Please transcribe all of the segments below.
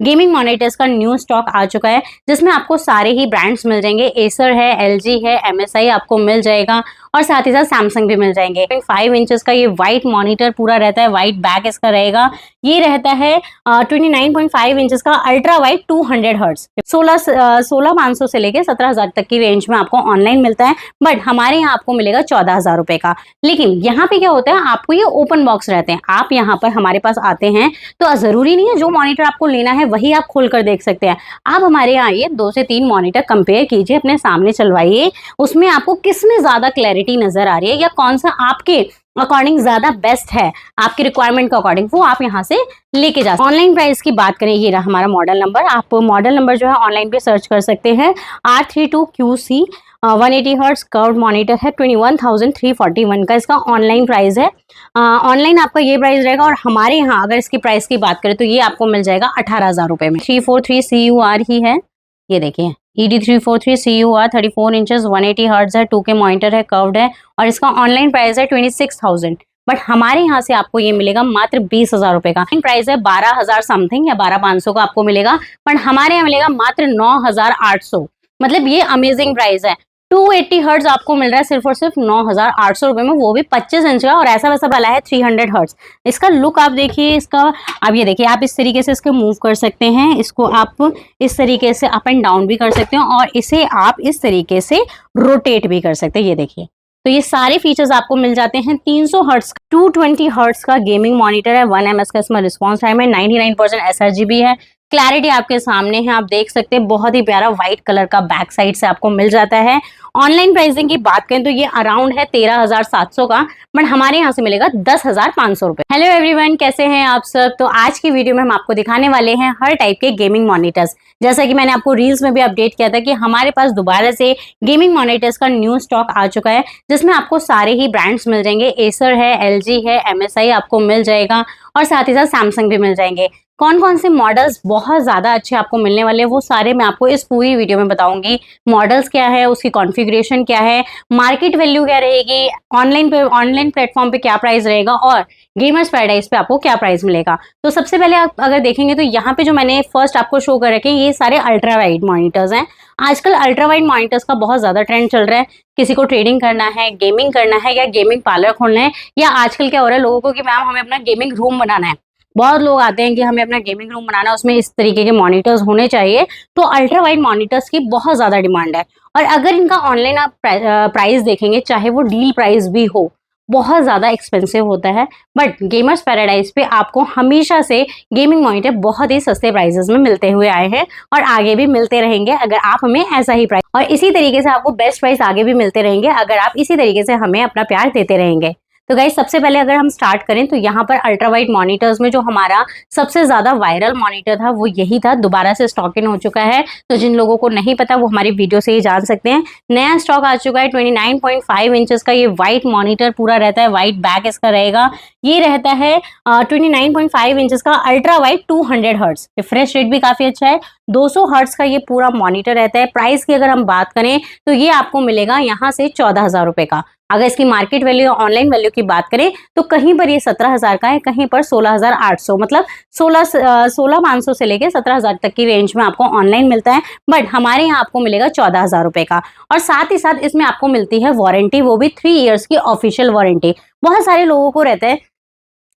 Gaming monitors का new stock आ चुका है जिसमें आपको सारे ही ब्रांड्स मिल जाएंगे। एसर है, एलजी है, एमएसआई आपको मिल जाएगा और साथ ही साथ सैमसंग भी मिल जाएंगे। 5 इंचेस का ये व्हाइट मॉनिटर पूरा रहता है, व्हाइट बैक इसका रहेगा। ये रहता है 29.5 इंचेस का अल्ट्रा वाइड 200 हर्ट्ज। 16,500 से लेके 17,000 तक की रेंज में आपको ऑनलाइन मिलता है, बट हमारे यहाँ आपको मिलेगा 14,000 रुपए का। लेकिन यहाँ पे क्या होता है, आपको ये ओपन बॉक्स रहते हैं। आप यहाँ पर हमारे पास आते हैं तो जरूरी नहीं है जो मॉनिटर आपको लेना है वही आप खोल कर देख सकते हैं। आप हमारे यहाँ आइए, 2 से 3 मॉनिटर कंपेयर कीजिए, अपने सामने चलवाइए, उसमें आपको किसमें ज्यादा क्लैरिटी नजर आ रही है या कौन सा आपके अकॉर्डिंग ज्यादा बेस्ट है, आपकी रिक्वायरमेंट के अकॉर्डिंग, वो आप यहाँ से लेके जा सकते हैं। ऑनलाइन प्राइस की बात करें, ये रहा हमारा मॉडल नंबर। आप मॉडल नंबर जो है ऑनलाइन पे सर्च कर सकते हैं। R32QC 180 हर्ट्ज कर्व्ड मॉनिटर है, 21,341 का इसका ऑनलाइन प्राइस है। ऑनलाइन आपका ये प्राइस रहेगा और हमारे यहाँ अगर इसकी प्राइस की बात करें तो ये आपको मिल जाएगा 18,000 रुपए में। 343CUR ही है, ये देखिए ED343CUR 34 इंचेस 180 हर्ट्ज है, 2K मॉनिटर है, कर्व्ड है और इसका ऑनलाइन प्राइस है 26,000। बट हमारे यहाँ से आपको ये मिलेगा मात्र 20,000 रुपए का। प्राइस है 12,000 समथिंग या 12,500 का आपको मिलेगा, बट हमारे यहाँ मिलेगा मात्र 9,800। मतलब ये अमेजिंग प्राइस है। 280 हर्ट्ज आपको मिल रहा है सिर्फ और सिर्फ 9,800 रुपए में, वो भी 25 इंच का, और ऐसा वैसा वाला है 300 हर्ट्ज। इसका लुक आप देखिए, इसका आप ये देखिए, आप इस तरीके से इसके मूव कर सकते हैं, इसको आप इस तरीके से अप एंड डाउन भी कर सकते हैं और इसे आप इस तरीके से रोटेट भी कर सकते हैं। ये देखिए, तो ये सारे फीचर्स आपको मिल जाते हैं। 300 हर्ट्ज 220 हर्ट्ज का गेमिंग मॉनिटर है, 1 ms का इसमें रिस्पॉन्स टाइम है, 99% sRGB है। क्लैरिटी आपके सामने है, आप देख सकते हैं, बहुत ही प्यारा व्हाइट कलर का बैक साइड से आपको मिल जाता है। ऑनलाइन प्राइसिंग की बात करें तो ये अराउंड है 13,700 का, बट हमारे यहाँ से मिलेगा 10,500 रुपए। हेलो एवरीवन, कैसे हैं आप सब? तो आज की वीडियो में हम आपको दिखाने वाले हैं हर टाइप के गेमिंग मॉनिटर्स। जैसा कि मैंने आपको रील्स में भी अपडेट किया था कि हमारे पास दोबारा से गेमिंग मॉनिटर्स का न्यू स्टॉक आ चुका है जिसमें आपको सारे ही ब्रांड्स मिल जाएंगे। एसर है, एलजी है, एमएसआई आपको मिल जाएगा और साथ ही साथ सैमसंग भी मिल जाएंगे। कौन कौन से मॉडल्स बहुत ज्यादा अच्छे आपको मिलने वाले हैं वो सारे मैं आपको इस पूरी वीडियो में बताऊंगी। मॉडल्स क्या है, उसकी कॉन्फ़िगरेशन क्या है, मार्केट वैल्यू क्या रहेगी, ऑनलाइन प्लेटफॉर्म पे क्या प्राइस रहेगा और गेमर्स पैराडाइज पे आपको क्या प्राइस मिलेगा। तो सबसे पहले आप अगर देखेंगे तो यहाँ पे जो मैंने फर्स्ट आपको शो कर रखे हैं ये सारे अल्ट्रा वाइड मॉनिटर्स हैं। आजकल अल्ट्रा वाइड मॉनिटर्स का बहुत ज्यादा ट्रेंड चल रहा है। किसी को ट्रेडिंग करना है, गेमिंग करना है या गेमिंग पार्लर खोलना है, या आजकल क्या हो रहा है लोगों को कि मैम हमें अपना गेमिंग रूम बनाना है। बहुत लोग आते हैं कि हमें अपना गेमिंग रूम बनाना है, उसमें इस तरीके के मॉनिटर्स होने चाहिए। तो अल्ट्रा वाइड मॉनिटर्स की बहुत ज्यादा डिमांड है और अगर इनका ऑनलाइन आप प्राइस देखेंगे, चाहे वो डील प्राइस भी हो, बहुत ज्यादा एक्सपेंसिव होता है, बट गेमर्स पैराडाइज पे आपको हमेशा से गेमिंग मॉनिटर बहुत ही सस्ते प्राइसेस में मिलते हुए आए हैं और आगे भी मिलते रहेंगे अगर आप हमें ऐसा ही प्राइस, और इसी तरीके से आपको बेस्ट प्राइस आगे भी मिलते रहेंगे अगर आप इसी तरीके से हमें अपना प्यार देते रहेंगे। तो गाइस, सबसे पहले अगर हम स्टार्ट करें तो यहाँ पर अल्ट्रा वाइड मॉनिटर्स में जो हमारा सबसे ज्यादा वायरल मॉनिटर था वो यही था, दोबारा से स्टॉक इन हो चुका है। तो जिन लोगों को नहीं पता वो हमारी वीडियो से ही जान सकते हैं। नया स्टॉक आ चुका है, 29.5 इंचेस का ये व्हाइट मॉनिटर पूरा रहता है, व्हाइट बैक इसका रहेगा। ये रहता है 29.5 इंचेस का ultra wide 200 hertz. Refresh rate भी काफी अच्छा है, 200 हर्ट्ज का ये पूरा मॉनिटर रहता है। प्राइस की अगर हम बात करें तो ये आपको मिलेगा यहाँ से 14,000 रुपए का। अगर इसकी मार्केट वैल्यू ऑनलाइन वैल्यू की बात करें तो कहीं पर ये 17,000 का है, कहीं पर 16,800, मतलब 16,500 से लेके 17,000 तक की रेंज में आपको ऑनलाइन मिलता है, बट हमारे यहाँ आपको मिलेगा 14,000 रुपए का। और साथ ही साथ इसमें आपको मिलती है वारंटी, वो भी 3 इयर्स की ऑफिशियल वारंटी। बहुत सारे लोगों को रहता है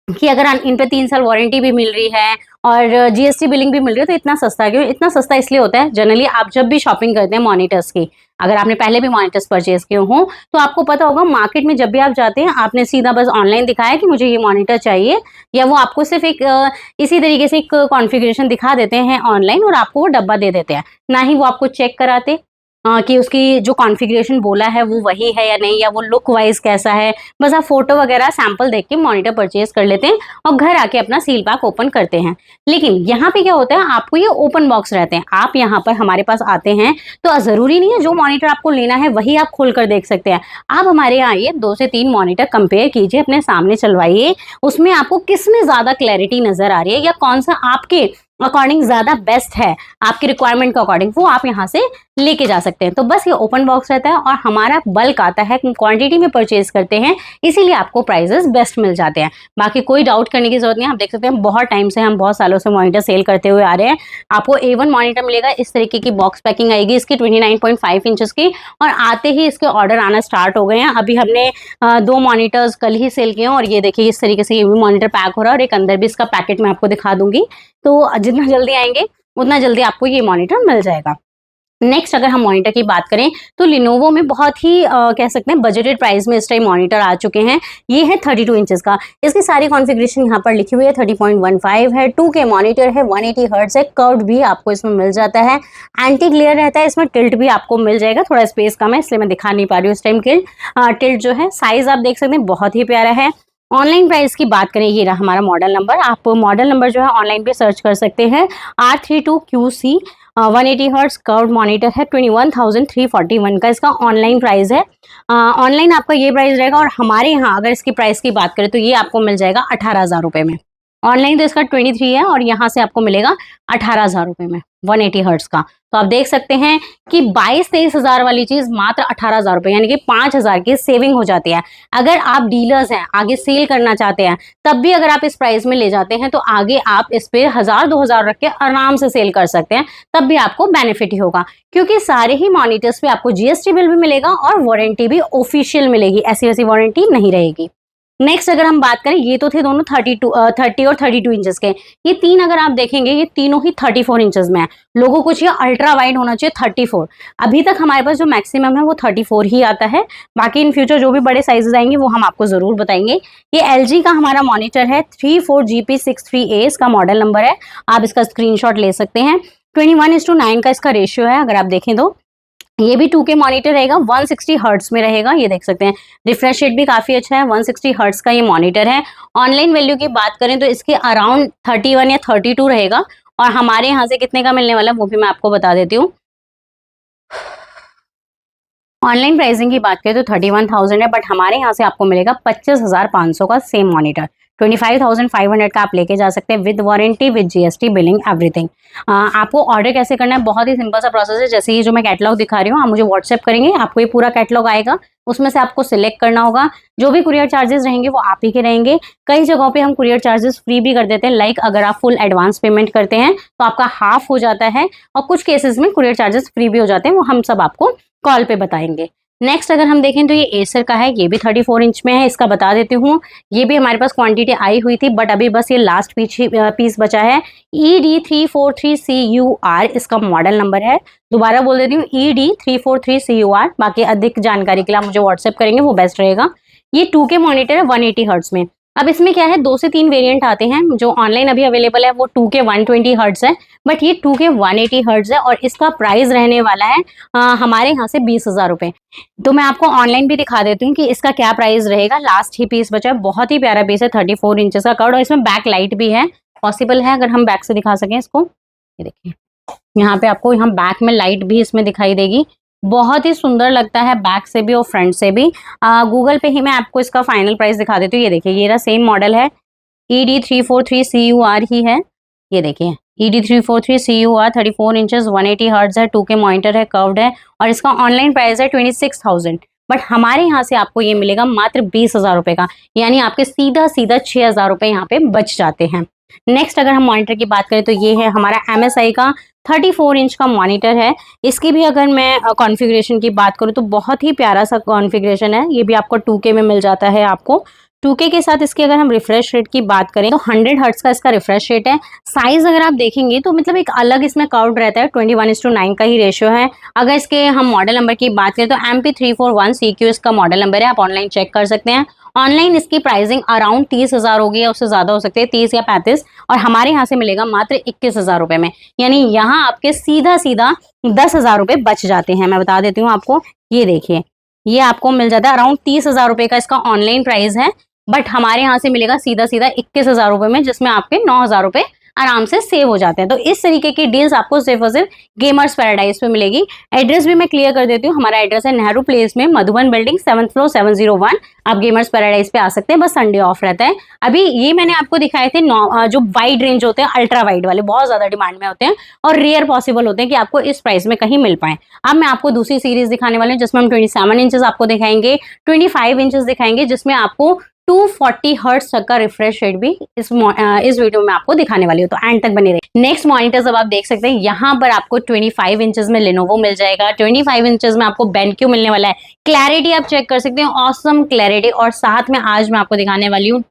कि अगर इन पे 3 साल वारंटी भी मिल रही है और जीएसटी बिलिंग भी मिल रही है तो इतना सस्ता क्यों? इतना सस्ता इसलिए होता है, जनरली आप जब भी शॉपिंग करते हैं मॉनिटर्स की, अगर आपने पहले भी मॉनिटर्स परचेज किए हों तो आपको पता होगा मार्केट में जब भी आप जाते हैं आपने सीधा बस ऑनलाइन दिखाया कि मुझे ये मॉनिटर चाहिए, या वो आपको सिर्फ एक इसी तरीके से एक कॉन्फ़िगरेशन दिखा देते हैं ऑनलाइन और आपको वो डब्बा दे देते हैं। ना ही वो आपको चेक कराते कि उसकी जो कॉन्फ़िगरेशन बोला है वो वही है या नहीं, या वो लुक वाइज कैसा है। बस आप फोटो वगैरह सैंपल देख के मॉनिटर परचेज कर लेते हैं और घर आके अपना सील पैक ओपन करते हैं। लेकिन यहाँ पे क्या होता है, आपको ये ओपन बॉक्स रहते हैं। आप यहाँ पर हमारे पास आते हैं तो जरूरी नहीं है जो मॉनिटर आपको लेना है वही आप खोल कर देख सकते हैं। आप हमारे यहाँ आइए, 2 से 3 मॉनिटर कंपेयर कीजिए, अपने सामने चलवाइए, उसमें आपको किसमें ज्यादा क्लैरिटी नजर आ रही है या कौन सा आपके अकॉर्डिंग ज्यादा बेस्ट है, आपकी रिक्वायरमेंट के अकॉर्डिंग, वो आप यहाँ से लेके जा सकते हैं। तो बस ये ओपन बॉक्स रहता है और हमारा बल्क आता है, क्वांटिटी में परचेज करते हैं, इसीलिए आपको प्राइजेस बेस्ट मिल जाते हैं। बाकी कोई डाउट करने की जरूरत नहीं है। आप देख सकते हैं बहुत टाइम से, हम बहुत सालों से मॉनिटर सेल करते हुए आ रहे हैं। आपको A1 मॉनिटर मिलेगा, इस तरीके की बॉक्स पैकिंग आएगी इसकी 29.5 इंचेस की, और आते ही इसके ऑर्डर आना स्टार्ट हो गए हैं। अभी हमने 2 मॉनिटर्स कल ही सेल किए हैं और ये देखिए इस तरीके से ये भी मॉनिटर पैक हो रहा है, और एक अंदर भी इसका पैकेट मैं आपको दिखा दूंगी। तो जितना जल्दी आएंगे उतना जल्दी आपको ये मॉनिटर मिल जाएगा। नेक्स्ट अगर हम मॉनिटर की बात करें तो लिनोवो में बहुत ही कह सकते हैं बजटेड प्राइस में इस टाइम मॉनिटर आ चुके हैं। ये है 32 इंचेस का, इसकी सारी कॉन्फ़िगरेशन यहाँ पर लिखी हुई है। 30.15 है, 2K मॉनिटर है, 180 हर्ट्ज है, कर्व्ड भी आपको इसमें मिल जाता है, एंटी ग्लेयर रहता है, इसमें टिल्ट भी आपको मिल जाएगा। थोड़ा स्पेस कम है इसलिए मैं दिखा नहीं पा रही हूँ इस टाइम टिल्ट जो है। साइज आप देख सकते हैं बहुत ही प्यारा है। ऑनलाइन प्राइस की बात करें, ये रहा हमारा मॉडल नंबर। आप मॉडल नंबर जो है ऑनलाइन पे सर्च कर सकते हैं। R32QC 180 हर्ट्ज कर्व्ड मॉनिटर है, 21,341 का इसका ऑनलाइन प्राइस है। ऑनलाइन आपका ये प्राइस रहेगा, और हमारे यहाँ अगर इसकी प्राइस की बात करें तो ये आपको मिल जाएगा 18,000 रुपये में। ऑनलाइन तो इसका 23 है और यहाँ से आपको मिलेगा 18,000 रुपये में 180 हर्ट्ज का। तो आप देख सकते हैं कि 22-23 हज़ार वाली चीज मात्र 18,000 रुपये, यानी कि 5,000 की सेविंग हो जाती है। अगर आप डीलर्स हैं, आगे सेल करना चाहते हैं, तब भी अगर आप इस प्राइस में ले जाते हैं तो आगे आप इस पे 1,000-2,000 रख के आराम से सेल कर सकते हैं, तब भी आपको बेनिफिट ही होगा, क्योंकि सारे ही मॉनिटर्स पे आपको GST बिल भी मिलेगा और वारंटी भी ऑफिशियल मिलेगी, ऐसी वैसी वारंटी नहीं रहेगी। नेक्स्ट अगर हम बात करें, ये तो थे दोनों 30 और 32 इंचेस के। ये तीन अगर आप देखेंगे ये तीनों ही 34 इंचेस में है। लोगों को चाहिए अल्ट्रा वाइड होना चाहिए 34। अभी तक हमारे पास जो मैक्सिमम है वो 34 ही आता है। बाकी इन फ्यूचर जो भी बड़े साइजेस आएंगे वो हम आपको जरूर बताएंगे। ये LG का हमारा मॉनिटर है, 34GP63A इसका मॉडल नंबर है। आप इसका स्क्रीनशॉट ले सकते हैं। 21:9 का इसका रेशियो है। अगर आप देखें तो ये भी 2K मॉनिटर रहेगा, 160 हर्ट्ज में रहेगा। ये देख सकते हैं रिफ्रेश रेट भी काफी अच्छा है, 160 हर्ट्ज का ये मॉनिटर है। ऑनलाइन वैल्यू की बात करें तो इसके अराउंड 31 या 32 रहेगा, और हमारे यहाँ से कितने का मिलने वाला है वो भी मैं आपको बता देती हूँ। ऑनलाइन प्राइसिंग की बात करें तो 31,000 है, बट हमारे यहाँ से आपको मिलेगा 25,500 का सेम मॉनिटर। 25,500 का आप लेके जा सकते हैं with warranty, with GST, billing, everything. आपको ऑर्डर कैसे करना है, बहुत ही सिंपल सा प्रोसेस है। जैसे ये जो मैं कैटलॉग दिखा रही हूँ, आप मुझे व्हाट्सएप करेंगे, आपको ये पूरा कैटलॉग आएगा, उसमें से आपको सिलेक्ट करना होगा। जो भी कुरियर चार्जेस रहेंगे वो आप ही के रहेंगे। कई जगहों पे हम कुरियर चार्जेस फ्री भी कर देते हैं, लाइक अगर आप फुल एडवांस पेमेंट करते हैं तो आपका हाफ हो जाता है, और कुछ केसेस में कुरियर चार्जेस फ्री भी हो जाते हैं, वो हम सब आपको कॉल पे बताएंगे। नेक्स्ट अगर हम देखें तो ये एसर का है, ये भी 34 इंच में है। इसका बता देती हूँ, ये भी हमारे पास क्वांटिटी आई हुई थी, बट अभी बस ये लास्ट पीस बचा है। ED343CUR इसका मॉडल नंबर है। दोबारा बोल देती हूँ, ED343CUR। बाकी अधिक जानकारी के लिए आप मुझे व्हाट्सएप करेंगे, वो बेस्ट रहेगा। ये 2K मॉनिटर है 180 हर्ट्ज में। अब इसमें क्या है, 2 से 3 वेरिएंट आते हैं। जो ऑनलाइन अभी अवेलेबल है वो 2K 120 हर्ट्ज है, बट ये 2K 180 हर्ट्ज है, और इसका प्राइस रहने वाला है हमारे यहाँ से 20,000 रुपये। तो मैं आपको ऑनलाइन भी दिखा देती हूँ कि इसका क्या प्राइस रहेगा। लास्ट ही पीस बचा है, बहुत ही प्यारा पीस है, 34 इंचेस का कर्ड, और इसमें बैक लाइट भी है। पॉसिबल है अगर हम बैक से दिखा सकें इसको, ये देखिए यहाँ पे आपको यहाँ बैक में लाइट भी इसमें दिखाई देगी। बहुत ही सुंदर लगता है बैक से भी और फ्रंट से भी। गूगल पे ही मैं आपको इसका फाइनल प्राइस दिखा देती हूँ। ये देखिए ये रहा, सेम मॉडल है, ED343CUR ही है। ये देखिए ED343CUR 34 इंचेस 180 हर्ट्ज है, 2K मॉनिटर है, कर्व्ड है, और इसका ऑनलाइन प्राइस है 26,000। बट हमारे यहाँ से आपको ये मिलेगा मात्र 20,000 रुपये का, यानी आपके सीधा 6,000 रुपये यहाँ पे बच जाते हैं। नेक्स्ट अगर हम मॉनिटर की बात करें तो ये है हमारा MSI का 34 इंच का मॉनिटर है। इसकी भी अगर मैं कॉन्फ़िगरेशन की बात करूँ तो बहुत ही प्यारा सा कॉन्फ़िगरेशन है। ये भी आपको 2K में मिल जाता है। आपको 2K के साथ इसकी अगर हम रिफ्रेश रेट की बात करें तो 100 हर्ट्ज का इसका रिफ्रेश रेट है। साइज अगर आप देखेंगे तो मतलब एक अलग इसमें कर्व्ड रहता है, 21:9 का ही रेशियो है। अगर इसके हम मॉडल नंबर की बात करें तो MP341CQ इसका मॉडल नंबर है, आप ऑनलाइन चेक कर सकते हैं। ऑनलाइन इसकी प्राइसिंग अराउंड 30,000 होगी या उससे ज्यादा हो सकती है, 30 या 35, और हमारे यहाँ से मिलेगा मात्र 21,000 रुपये में, यानी यहाँ आपके सीधा 10,000 रुपये बच जाते हैं। मैं बता देती हूँ आपको, ये देखिए ये आपको मिल जाता है अराउंड 30,000 रुपये का इसका ऑनलाइन प्राइस है, बट हमारे यहाँ से मिलेगा सीधा 21,000 रुपये में, जिसमें आपके 9,000 रुपये आराम से सेव हो जाते हैं। तो इस तरीके की डील्स आपको सिर्फ और सिर्फ गेमर्स पैराडाइज पे मिलेगी। एड्रेस भी मैं क्लियर कर देती हूँ, हमारा एड्रेस है नेहरू प्लेस में, मधुबन बिल्डिंग, 7th फ्लोर, 701। आप गेमर्स पैराडाइज पे आ सकते हैं, बस संडे ऑफ रहता है। अभी ये मैंने आपको दिखाए थे जो वाइड रेंज होते हैं, अल्ट्रा वाइड वाले बहुत ज्यादा डिमांड में होते हैं और रेयर पॉसिबल होते हैं कि आपको इस प्राइस में कहीं मिल पाए। अब मैं आपको दूसरी सीरीज दिखाने वाली हूँ जिसमें हम 27 इंचेस आपको दिखाएंगे, 25 इंचेस दिखाएंगे, जिसमें आपको 240 हर्ट्ज तक का रिफ्रेश रेट भी इस वीडियो में आपको दिखाने वाली हूँ, तो एंड तक बने रहिए। नेक्स्ट मॉनिटर्स अब आप देख सकते हैं, यहाँ पर आपको 25 इंचेस में लेनोवो मिल जाएगा, 25 इंचेस में आपको बेनक्यू मिलने वाला है। क्लैरिटी आप चेक कर सकते हैं, ऑसम क्लैरिटी। और साथ में आज मैं आपको दिखाने वाली हूँ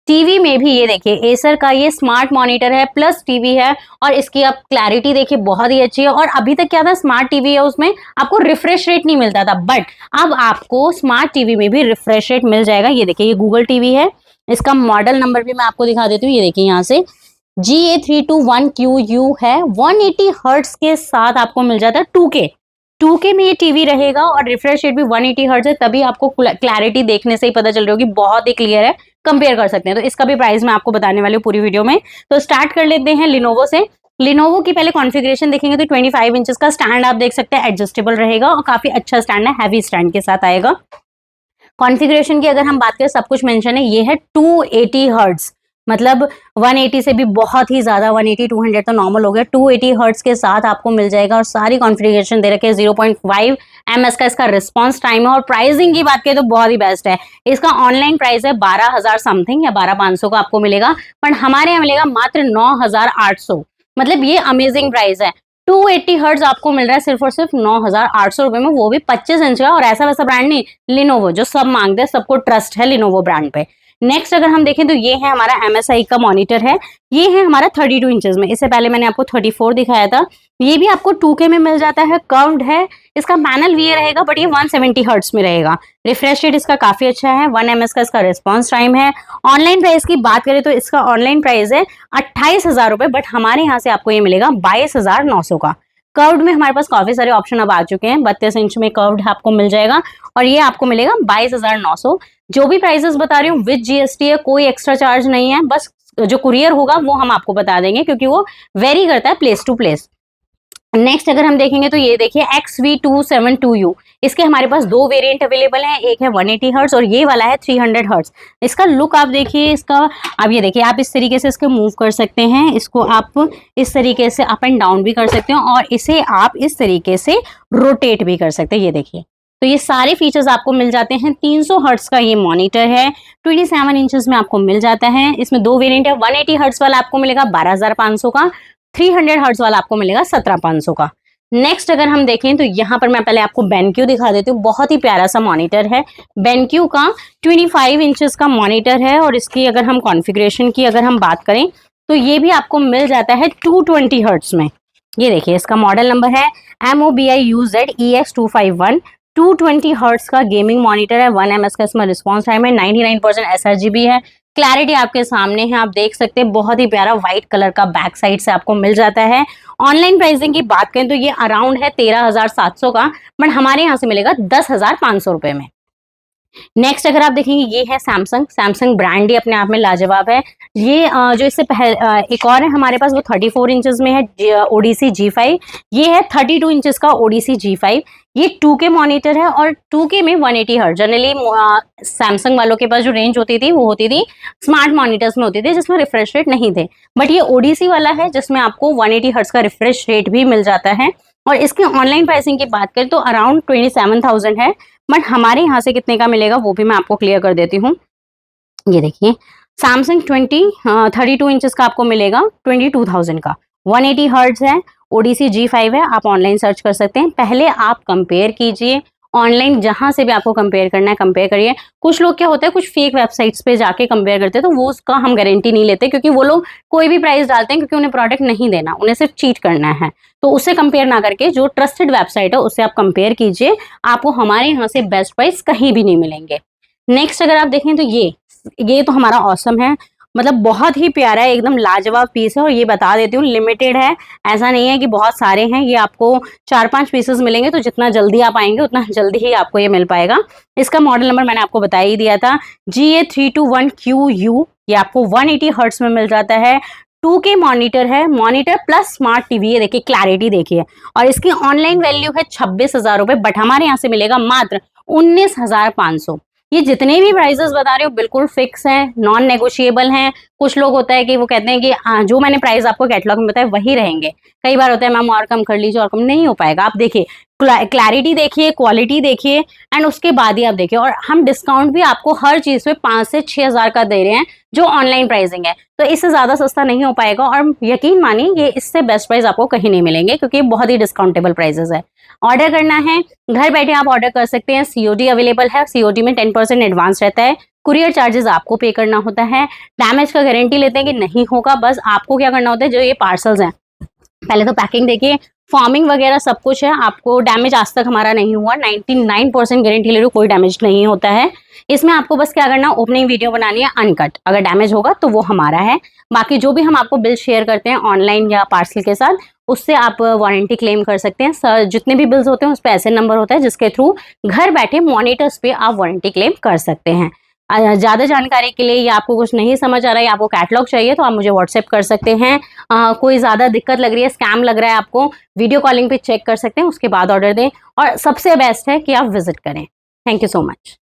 टीवी में भी ये देखिए एसर का ये स्मार्ट मॉनिटर है प्लस टीवी है, और इसकी आप क्लैरिटी देखिए बहुत ही अच्छी है। और अभी तक क्या था, स्मार्ट टीवी है उसमें आपको रिफ्रेश रेट नहीं मिलता था, बट अब आपको स्मार्ट टीवी में भी रिफ्रेश रेट मिल जाएगा। ये देखिए ये गूगल टीवी है, इसका मॉडल नंबर भी मैं आपको दिखा देती हूँ। ये देखिए यहाँ से GA321QU है, 180 हर्ट्ज के साथ आपको मिल जाता है 2K में ये टीवी रहेगा और रिफ्रेश रेट भी 180 हर्ट्ज है, तभी आपको क्लैरिटी देखने से ही पता चल रही होगी, बहुत ही क्लियर है, कंपेयर कर सकते हैं। तो इसका भी प्राइस मैं आपको बताने वाली हूँ पूरी वीडियो में। तो स्टार्ट कर लेते हैं लिनोवो से। लिनोवो की पहले कॉन्फ़िगरेशन देखेंगे तो 25 इंचेस का स्टैंड आप देख सकते हैं, एडजस्टेबल रहेगा और काफी अच्छा स्टैंड है, हैवी स्टैंड के साथ आएगा। कॉन्फ़िगरेशन की अगर हम बात करें, सब कुछ मेंशन है। ये है 280 हर्ट्ज, मतलब 180 से भी बहुत ही ज्यादा, 180 200 तो नॉर्मल हो गया। 280 हर्ट्ज के साथ आपको मिल जाएगा और सारी कॉन्फ़िगरेशन दे रखे हैं। 0.5 ms का इसका रिस्पॉन्स टाइम है। और प्राइसिंग की बात करें तो बहुत ही बेस्ट है। इसका ऑनलाइन प्राइस है 12,000 समथिंग या 12,500 का आपको मिलेगा, पर हमारे यहाँ मिलेगा मात्र 9,800। मतलब ये अमेजिंग प्राइस है। 280 हर्ट्ज आपको मिल रहा है सिर्फ और सिर्फ 9,800 रुपए में, वो भी 25 इंच का। और ऐसा वैसा ब्रांड नहीं, लिनोवो, जो सब मांगते हैं, सबको ट्रस्ट है लिनोवो ब्रांड पे। नेक्स्ट अगर हम देखें तो ये है हमारा MSI का मॉनिटर है। ये है हमारा 32 इंचेस में, इससे पहले मैंने आपको 34 दिखाया था। ये भी आपको 2K में मिल जाता है, कर्व्ड है। इसका पैनल VA रहेगा, बट ये 170 हर्ट्ज में रहेगा। रिफ्रेश रेट इसका काफी अच्छा है, 1 ms का इसका रिस्पॉन्स टाइम है। ऑनलाइन प्राइस की बात करें तो इसका ऑनलाइन प्राइस है 28,000 रुपए, बट हमारे यहाँ से आपको ये मिलेगा 22,900 का। कर्व्ड में हमारे पास काफी सारे ऑप्शन अब आ चुके हैं। 32 इंच में कर्व्ड आपको मिल जाएगा और ये आपको मिलेगा 22,900। जो भी प्राइसेस बता रही हूँ विद GST है, कोई एक्स्ट्रा चार्ज नहीं है, बस जो कुरियर होगा वो हम आपको बता देंगे, क्योंकि वो वेरी करता है प्लेस टू प्लेस। नेक्स्ट अगर हम देखेंगे तो ये देखिए XV272U, इसके हमारे पास दो वेरिएंट अवेलेबल हैं, एक है 180 हर्ट्ज और ये वाला है 300 हर्ट्ज। इसका लुक आप देखिए, इसका अब ये देखिए, आप इस तरीके से इसको मूव कर सकते हैं, इसको आप इस तरीके से अप एंड डाउन भी कर सकते हैं और इसे आप इस तरीके से रोटेट भी कर सकते हैं। ये देखिए, तो ये सारे फीचर्स आपको मिल जाते हैं। 300 हर्ट्ज का ये मॉनिटर है, 27 इंचेस में आपको मिल जाता है। इसमें दो वेरिएंट है, 180 हर्ट्ज वाला आपको मिलेगा 12,500 का, 300 हर्ट्ज वाला आपको मिलेगा 17,500 का। नेक्स्ट अगर हम देखें तो यहाँ पर मैं पहले आपको बेनक्यू दिखा देती हूँ। बहुत ही प्यारा सा मॉनिटर है, बेनक्यू का 25 इंचेस का मॉनिटर है। और इसकी अगर हम कॉन्फ़िगरेशन की अगर हम बात करें तो ये भी आपको मिल जाता है 220 हर्ट्ज में। ये देखिए, इसका मॉडल नंबर है MOBIUZ EX251। 220 हर्ट्ज का गेमिंग मॉनिटर है, 1 ms का इसमें रिस्पॉन्स टाइम है, 99% sRGB है। क्लैरिटी आपके सामने है, आप देख सकते हैं, बहुत ही प्यारा व्हाइट कलर का बैक साइड से आपको मिल जाता है। ऑनलाइन प्राइसिंग की बात करें तो ये अराउंड है 13,700 का, बट हमारे यहाँ से मिलेगा 10,500 रुपए में। नेक्स्ट अगर आप देखेंगे, ये है सैमसंग ब्रांड ही अपने आप में लाजवाब है। ये जो इससे एक और है हमारे पास, वो 34 इंचेस में है, ODC G5। ये है 32 इंचेस का ODC G5। ये 2K मॉनिटर है और 2K में 180 हर्ट्ज। जनरली सैमसंग वालों के पास जो रेंज होती थी वो होती थी स्मार्ट मॉनिटर्स में होती थी, जिसमें रिफ्रेश रेट नहीं थे, बट ये ODC वाला है जिसमें आपको 180 हर्ट्ज का रिफ्रेश रेट भी मिल जाता है। और इसकी ऑनलाइन प्राइसिंग की बात करें तो अराउंड 27,000 है, बट हमारे यहाँ से कितने का मिलेगा वो भी मैं आपको क्लियर कर देती हूँ। ये देखिए, सैमसंग 32 इंचेस का आपको मिलेगा 22,000 का, 180 हर्ट्ज है, ODC G5 है। आप ऑनलाइन सर्च कर सकते हैं, पहले आप कंपेयर कीजिए ऑनलाइन, जहां से भी आपको कंपेयर करना है कंपेयर करिए। कुछ लोग क्या होता है, कुछ फेक वेबसाइट्स पे जाके कंपेयर करते हैं, तो वो उसका हम गारंटी नहीं लेते, क्योंकि वो लोग कोई भी प्राइस डालते हैं, क्योंकि उन्हें प्रोडक्ट नहीं देना, उन्हें सिर्फ चीट करना है। तो उससे कंपेयर ना करके जो ट्रस्टेड वेबसाइट है उससे आप कंपेयर कीजिए, आपको हमारे यहाँ से बेस्ट प्राइस कहीं भी नहीं मिलेंगे। नेक्स्ट अगर आप देखें तो ये तो हमारा ऑसम है, मतलब बहुत ही प्यारा है, एकदम लाजवाब पीस है। और ये बता देती हूँ, लिमिटेड है, ऐसा नहीं है कि बहुत सारे हैं। ये आपको 4-5 पीसेस मिलेंगे, तो जितना जल्दी आप आएंगे उतना जल्दी ही आपको ये मिल पाएगा। इसका मॉडल नंबर मैंने आपको बता ही दिया था, GA321QU। ये आपको 180 हर्ट्ज में मिल जाता है, 2K मॉनिटर है, मॉनिटर प्लस स्मार्ट टीवी है, देखिए क्लैरिटी देखिए। और इसकी ऑनलाइन वैल्यू है 26,000 रुपए, बट हमारे यहाँ से मिलेगा मात्र 19,500। ये जितने भी प्राइजेस बता रही हूँ बिल्कुल फिक्स हैं, नॉन नेगोशिएबल हैं। कुछ लोग होता है कि वो कहते हैं कि जो मैंने प्राइस आपको कैटलॉग में बताया वही रहेंगे। कई बार होता है मैम और कम कर लीजिए, और कम नहीं हो पाएगा। आप देखिए क्लैरिटी देखिए, क्वालिटी देखिए, एंड उसके बाद ही आप देखिए। और हम डिस्काउंट भी आपको हर चीज पे 5 से 6,000 का दे रहे हैं, जो ऑनलाइन प्राइसिंग है। तो इससे ज्यादा सस्ता नहीं हो पाएगा, और यकीन मानिए ये इससे बेस्ट प्राइस आपको कहीं नहीं मिलेंगे, क्योंकि बहुत ही डिस्काउंटेबल प्राइसेस है। ऑर्डर करना है, घर बैठे आप ऑर्डर कर सकते हैं। सीओडी अवेलेबल है, सीओडी में 10% एडवांस रहता है। कुरियर चार्जेस आपको पे करना होता है। डैमेज का गारंटी लेते हैं कि नहीं होगा। बस आपको क्या करना होता है, जो ये पार्सल्स हैं पहले तो पैकिंग देखिए, फॉर्मिंग वगैरह सब कुछ है। आपको डैमेज आज तक हमारा नहीं हुआ, 99% गारंटी ले रही हूँ, कोई डैमेज नहीं होता है। इसमें आपको बस क्या करना, ओपनिंग वीडियो बनानी है अनकट। अगर डैमेज होगा तो वो हमारा है। बाकी जो भी हम आपको बिल शेयर करते हैं ऑनलाइन या पार्सल के साथ, उससे आप वारंटी क्लेम कर सकते हैं। सर जितने भी बिल्स होते हैं उस पर ऐसे नंबर होता है जिसके थ्रू घर बैठे मॉनिटर्स पे आप वारंटी क्लेम कर सकते हैं। ज्यादा जानकारी के लिए, या आपको कुछ नहीं समझ आ रहा है, आपको कैटलॉग चाहिए, तो आप मुझे व्हाट्सएप कर सकते हैं। कोई ज्यादा दिक्कत लग रही है, स्कैम लग रहा है आपको, वीडियो कॉलिंग पे चेक कर सकते हैं, उसके बाद ऑर्डर दें। और सबसे बेस्ट है कि आप विजिट करें। Thank you so much.